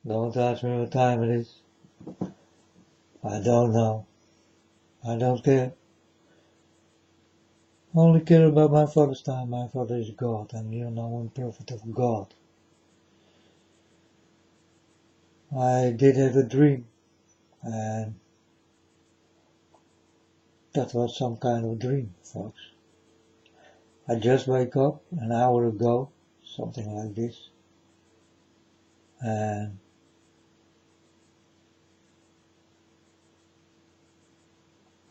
Don't ask me what time it is. I don't know. I don't care. I only care about my Father's time. My Father is God, and you know I'm prophet of God. I did have a dream, and that was some kind of dream, folks. I just woke up an hour ago, something like this, and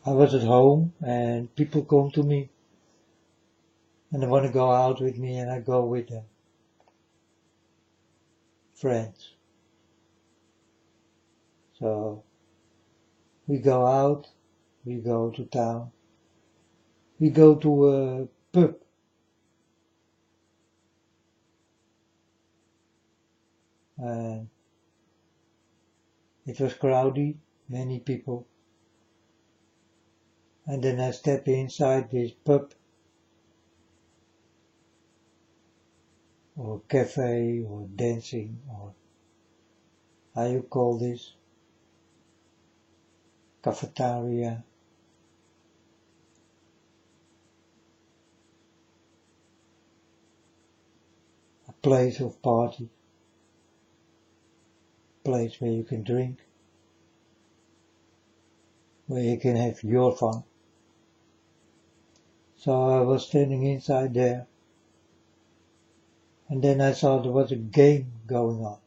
I was at home, and people come to me, and they want to go out with me, and I go with them. Friends. So, we go out, we go to town, we go to a pub, and it was crowded, many people, and then I step inside this pub, or cafe, or dancing, or how you call this, cafeteria, a place of party, place where you can drink, where you can have your fun. So I was standing inside there, and then I saw there was a game going on.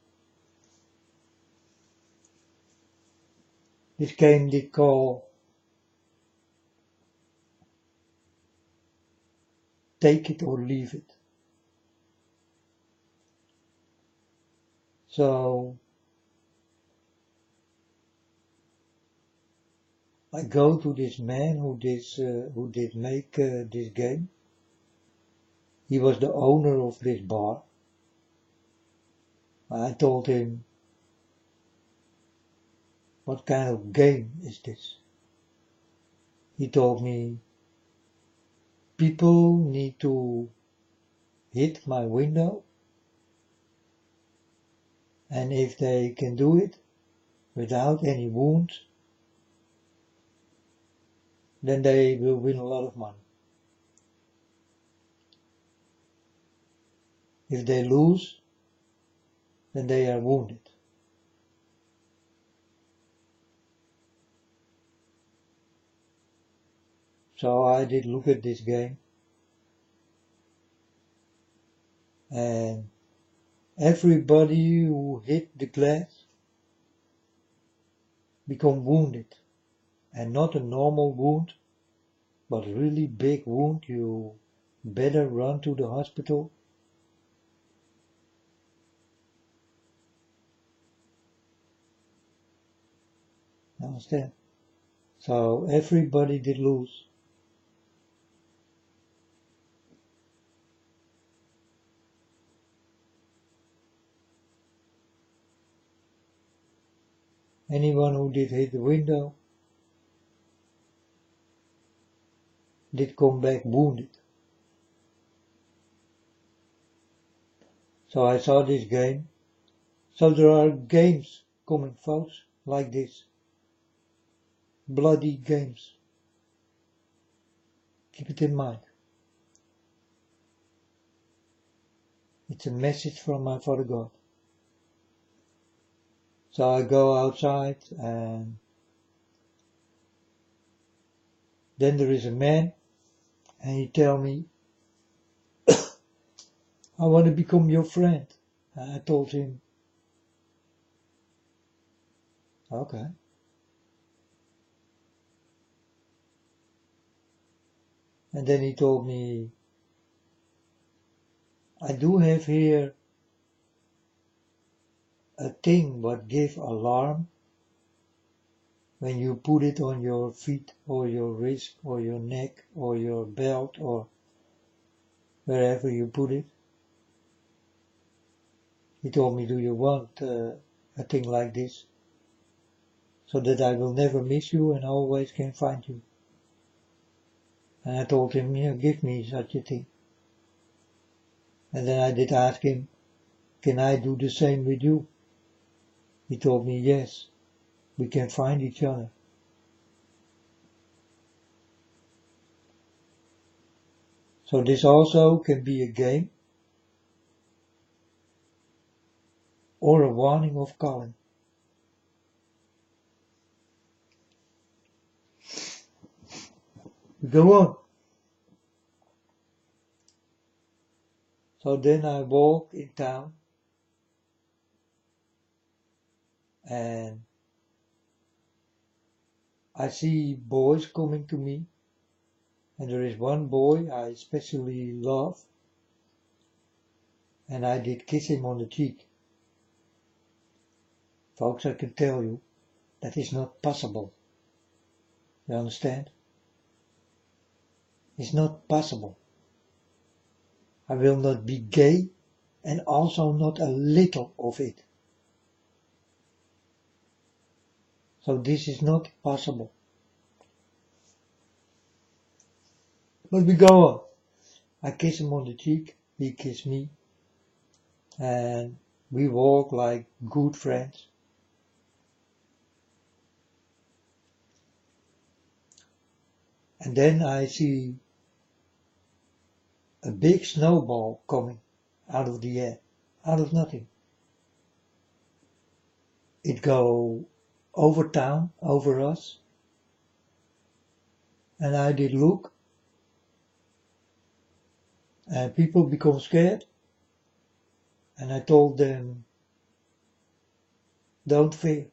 This game they call Take It or Leave It. So I go to this man who did make this game. He was the owner of this bar. I told him, what kind of game is this? He told me, people need to hit my window, and if they can do it without any wounds, then they will win a lot of money. If they lose, then they are wounded. So I did look at this game, and everybody who hit the glass become wounded, and not a normal wound, but a really big wound. You better run to the hospital. Understand? So everybody did lose. Anyone who did hit the window did come back wounded. So I saw this game. So there are games coming, folks, like this. Bloody games. Keep it in mind. It's a message from my Father God. So I go outside, and then there is a man, and he tell me, I want to become your friend. And I told him, okay. And then he told me, I do have here a thing what give alarm when you put it on your feet or your wrist or your neck or your belt or wherever you put it. He told me, do you want a thing like this so that I will never miss you and always can find you? And I told him, yeah, give me such a thing. And then I did ask him, can I do the same with you? He told me, yes, we can find each other. So this also can be a game or a warning of calling. We go on. So then I walk in town and I see boys coming to me, and there is one boy I especially love, and I did kiss him on the cheek. Folks, I can tell you, that is not possible. You understand? It's not possible. I will not be gay and also not a little of it. So this is not possible. But we go on. I kiss him on the cheek, he kissed me, and we walk like good friends. And then I see a big snowball coming out of the air, out of nothing. It go over town, over us, and I did look, and people become scared, and I told them, don't fear.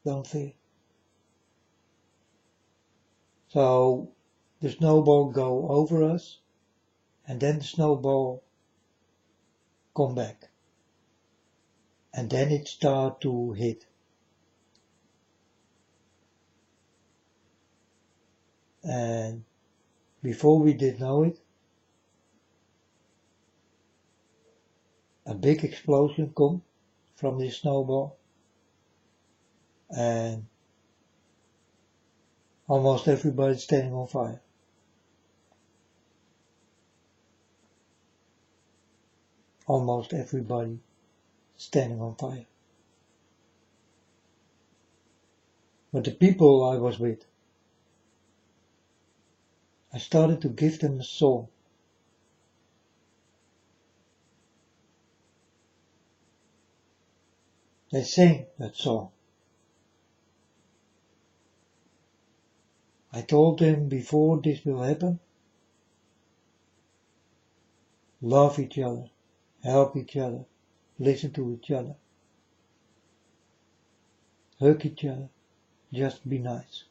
Don't fear. So the snowball go over us, and then the snowball come back, and then it start to hit. And before we did know it, a big explosion come from this snowball, and almost everybody standing on fire. Almost everybody standing on fire. But the people I was with, I started to give them a song. They sang that song. I told them before this will happen, love each other, help each other, listen to each other, hug each other, just be nice.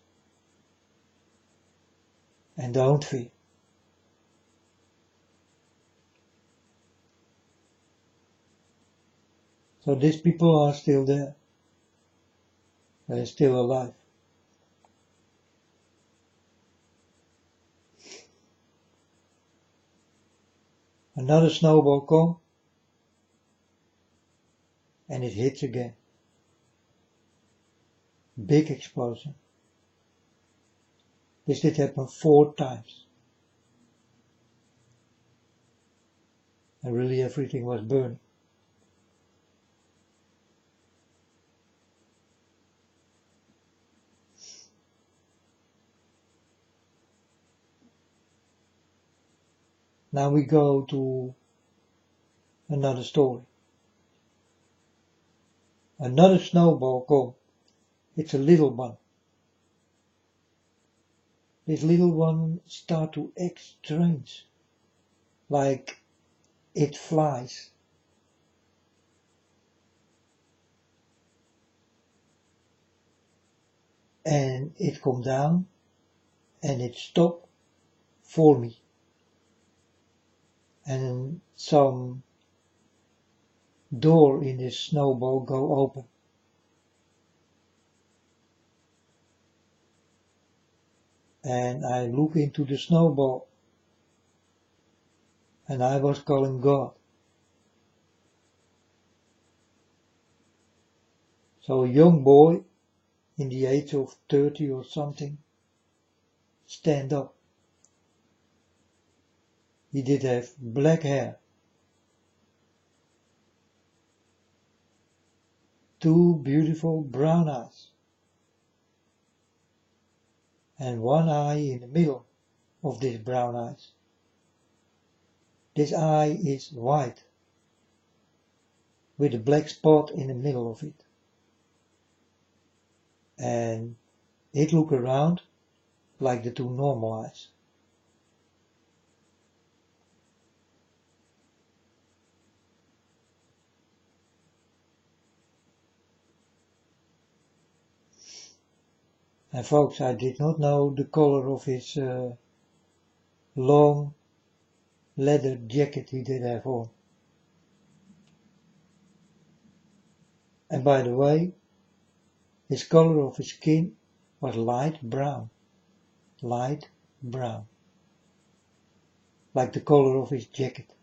And don't fear. So these people are still there. They're still alive. Another snowball comes, and it hits again. Big explosion. This did happen 4 times. And really everything was burning. Now we go to another story. Another snowball comes. It's a little one. This little one starts to act strange, like it flies. And it come down and it stop for me. And some door in this snowball go open. And I look into the snowball, and I was calling God. So a young boy in the age of 30 or something stand up. He did have black hair, 2 beautiful brown eyes, and 1 eye in the middle of this brown eyes. This eye is white, with a black spot in the middle of it. And it looked around like the 2 normal eyes. And folks, I did not know the color of his long leather jacket he did have on. And by the way, his color of his skin was light brown, like the color of his jacket.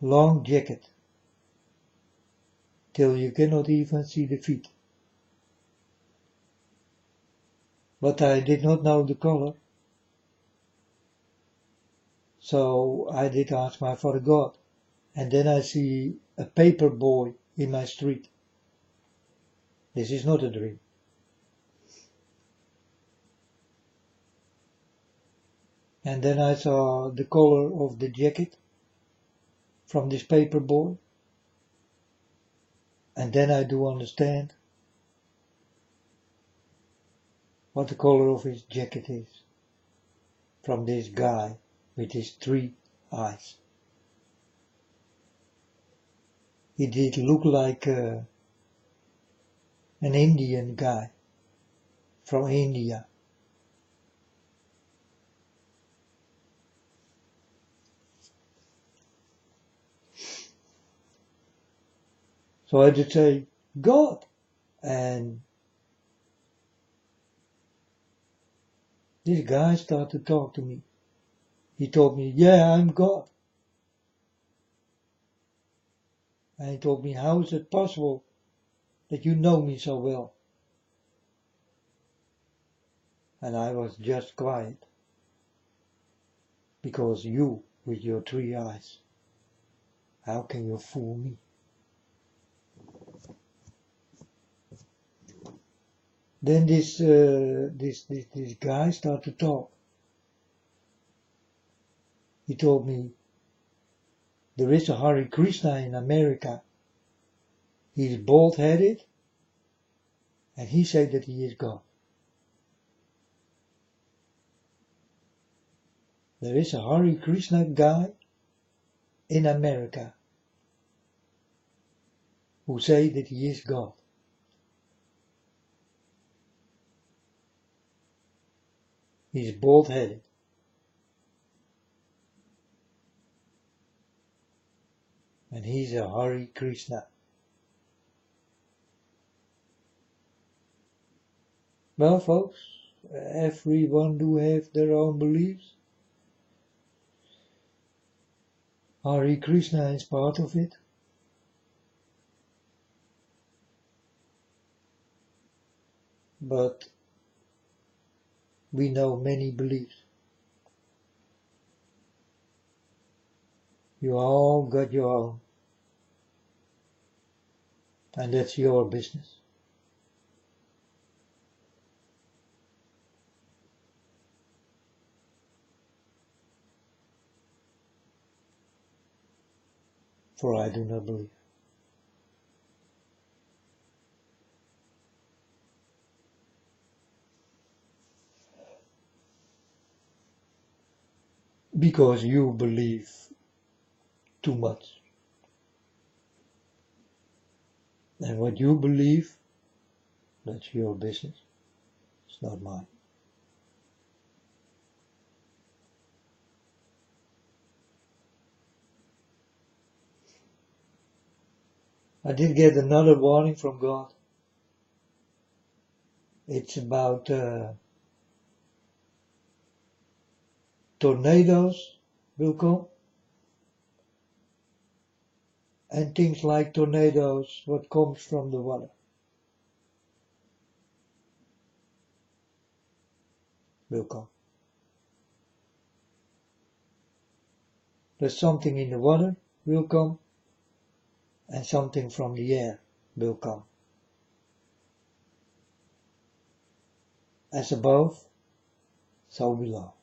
Long jacket, till you cannot even see the feet. But I did not know the color, so I did ask my Father God. And then I see a paper boy in my street. This is not a dream. And then I saw the color of the jacket from this paper boy. And then I do understand what the color of his jacket is from this guy with his 3 eyes. He did look like an Indian guy from India. So I did say, God, and this guy started to talk to me. He told me, yeah, I'm God. And he told me, how is it possible that you know me so well? And I was just quiet, because you, with your 3 eyes, how can you fool me? Then this guy started to talk. He told me, there is a Hare Krishna in America. He's bald-headed, and he said that he is God. There is a Hare Krishna guy in America who say that he is God. He's bald-headed. And he's a Hare Krishna. Well, folks, everyone do have their own beliefs. Hare Krishna is part of it. But we know many beliefs. You all got your own. And that's your business. For I do not believe. Because you believe too much. And what you believe, that's your business. It's not mine. I did get another warning from God. It's about tornadoes will come. And things like tornadoes, what comes from the water, will come. But something in the water will come, and something from the air will come. As above, so below.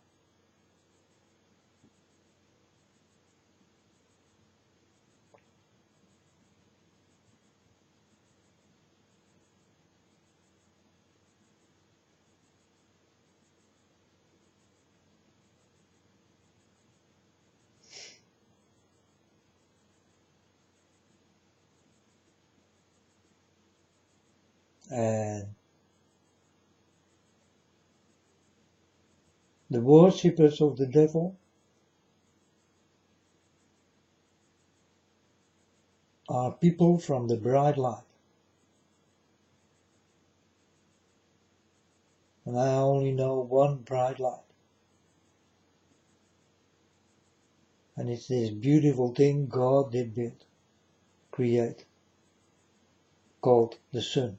And the worshippers of the devil are people from the bright light. And I only know one bright light. And it's this beautiful thing God did build, create, called the sun.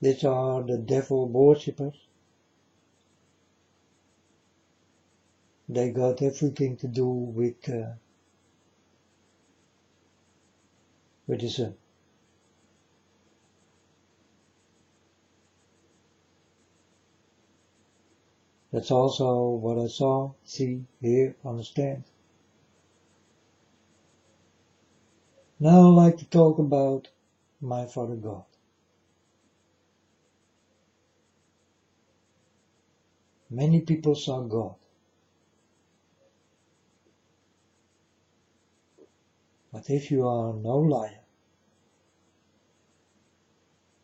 These are the devil worshippers. They got everything to do with the sun. That's also what I saw, see, hear, understand. Now I'd like to talk about my Father God. Many people saw God. But if you are no liar,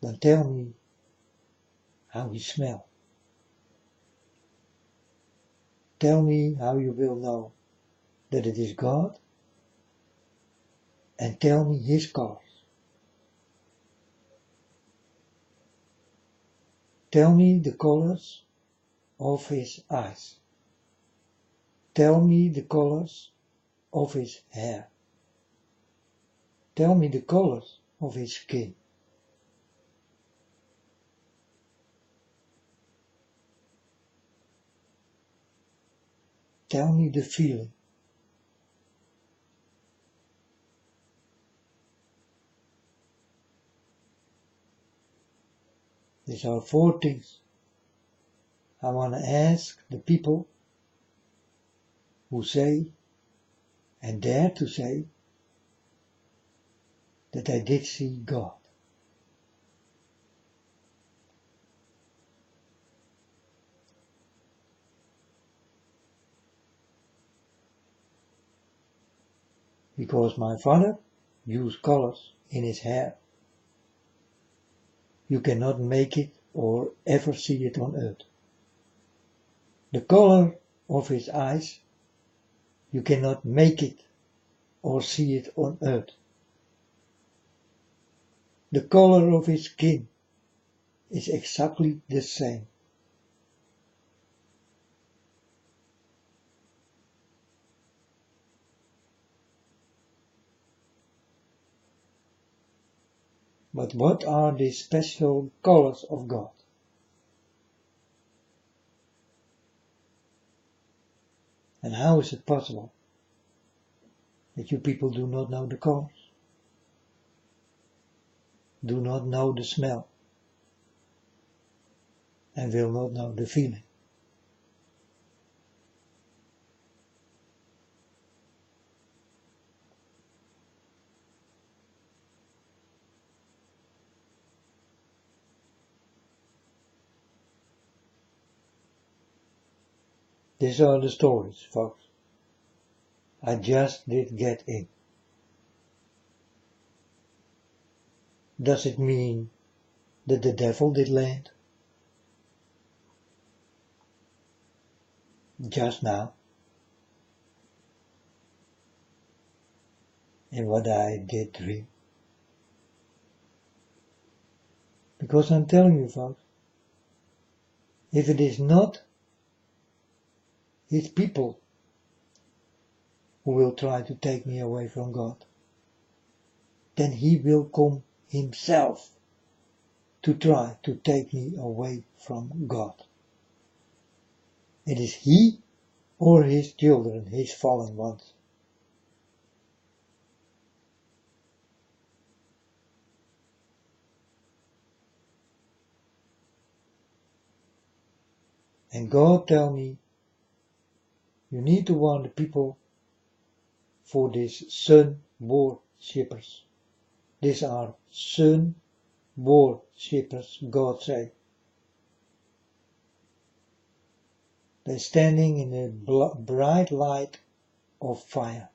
then tell me how he smells. Tell me how you will know that it is God, and tell me his colors. Tell me the colors of his eyes. Tell me the colors of his hair. Tell me the colors of his skin. Tell me the feeling. These are 4 things I want to ask the people who say and dare to say that I did see God. Because my father used colors in his hair. You cannot make it or ever see it on earth. The color of his eyes, you cannot make it or see it on earth. The color of his skin is exactly the same. But what are the special colors of God? And how is it possible that you people do not know the colors? Do not know the smell? And will not know the feeling? These are the stories, folks. I just did get in. Does it mean that the devil did land? Just now. In what I did dream. Because I'm telling you, folks, if it is not his people who will try to take me away from God, then he will come himself to try to take me away from God. It is he or his children, his fallen ones. And God tell me, you need to warn the people for these sun worshippers. These are sun worshippers, God say. They're standing in a bright light of fire.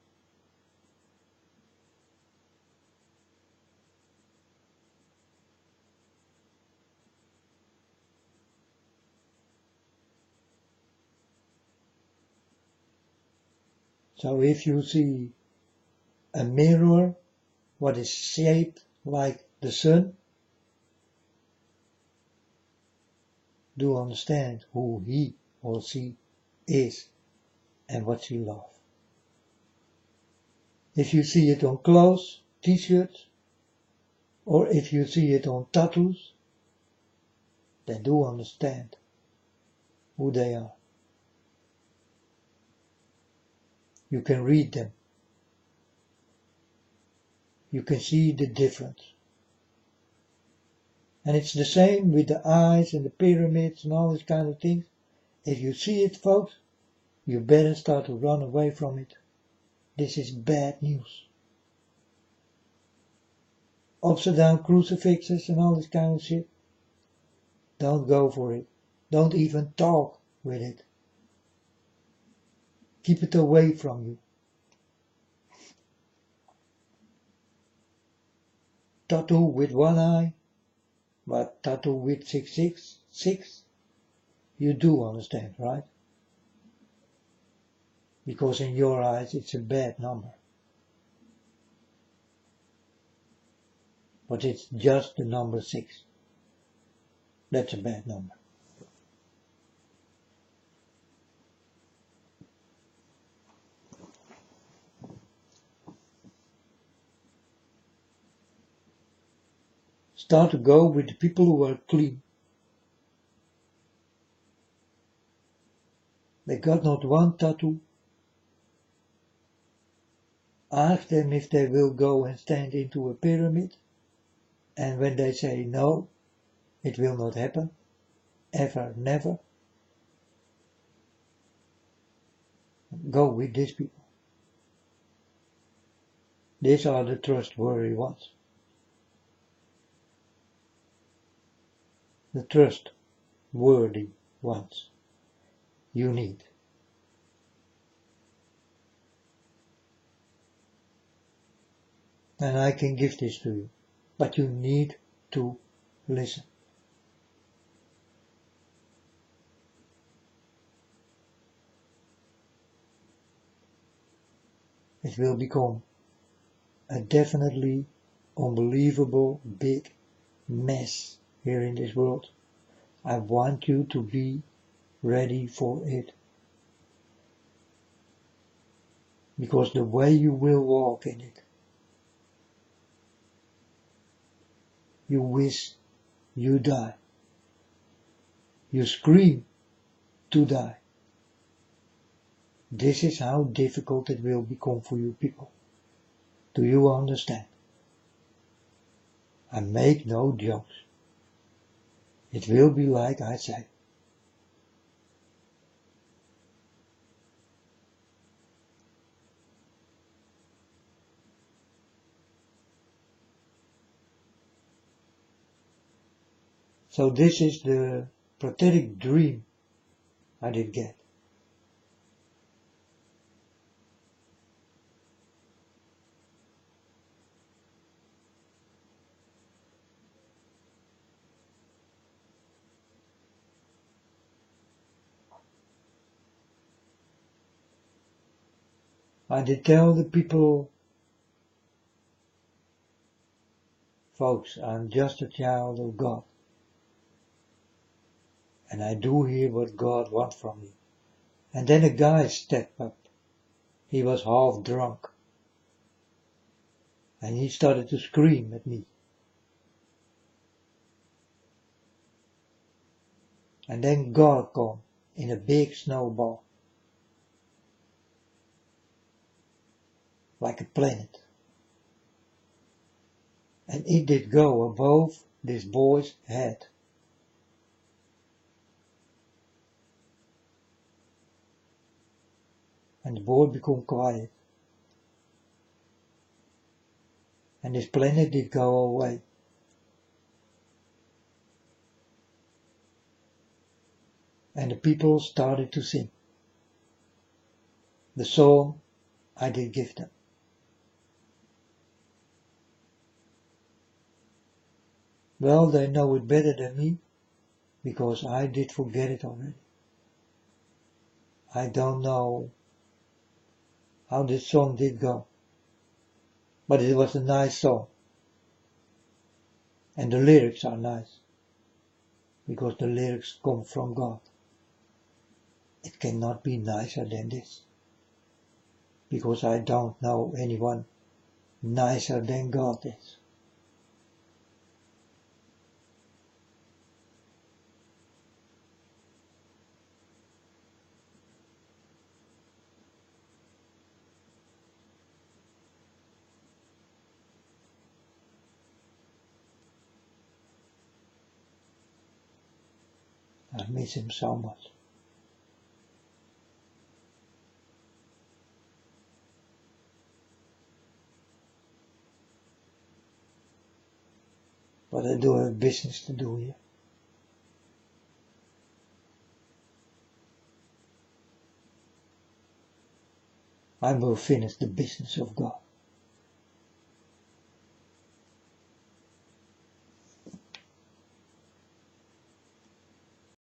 So if you see a mirror, what is shaped like the sun, do understand who he or she is and what she loves. If you see it on clothes, t-shirts, or if you see it on tattoos, then do understand who they are. You can read them. You can see the difference. And it's the same with the eyes and the pyramids and all these kind of things. If you see it, folks, you better start to run away from it. This is bad news. Upside down crucifixes and all this kind of shit. Don't go for it. Don't even talk with it. Keep it away from you. Tattoo with one eye, but tattoo with 666, you do understand, right? Because in your eyes it's a bad number. But it's just the number 6. That's a bad number. Start to go with the people who are clean. They got not one tattoo. Ask them if they will go and stand into a pyramid. And when they say no, it will not happen. Ever, never. Go with these people. These are the trustworthy ones. The trustworthy ones you need. And I can give this to you, but you need to listen. It will become a definitely unbelievable big mess here in this world. I want you to be ready for it. Because the way you will walk in it, you wish you die. You scream to die. This is how difficult it will become for you people. Do you understand? I make no jokes. It will be like I say. So this is the prophetic dream I did get. I did tell the people, folks, I'm just a child of God. And I do hear what God wants from me. And then a guy stepped up. He was half drunk. And he started to scream at me. And then God come in a big snowball, like a planet. And it did go above this boy's head. And the boy became quiet. And this planet did go away. And the people started to sing the song I did give them. Well, they know it better than me, because I did forget it already. I don't know how this song did go, but it was a nice song. And the lyrics are nice, because the lyrics come from God. It cannot be nicer than this, because I don't know anyone nicer than God is. I miss him so much. But I do have business to do here. I will finish the business of God.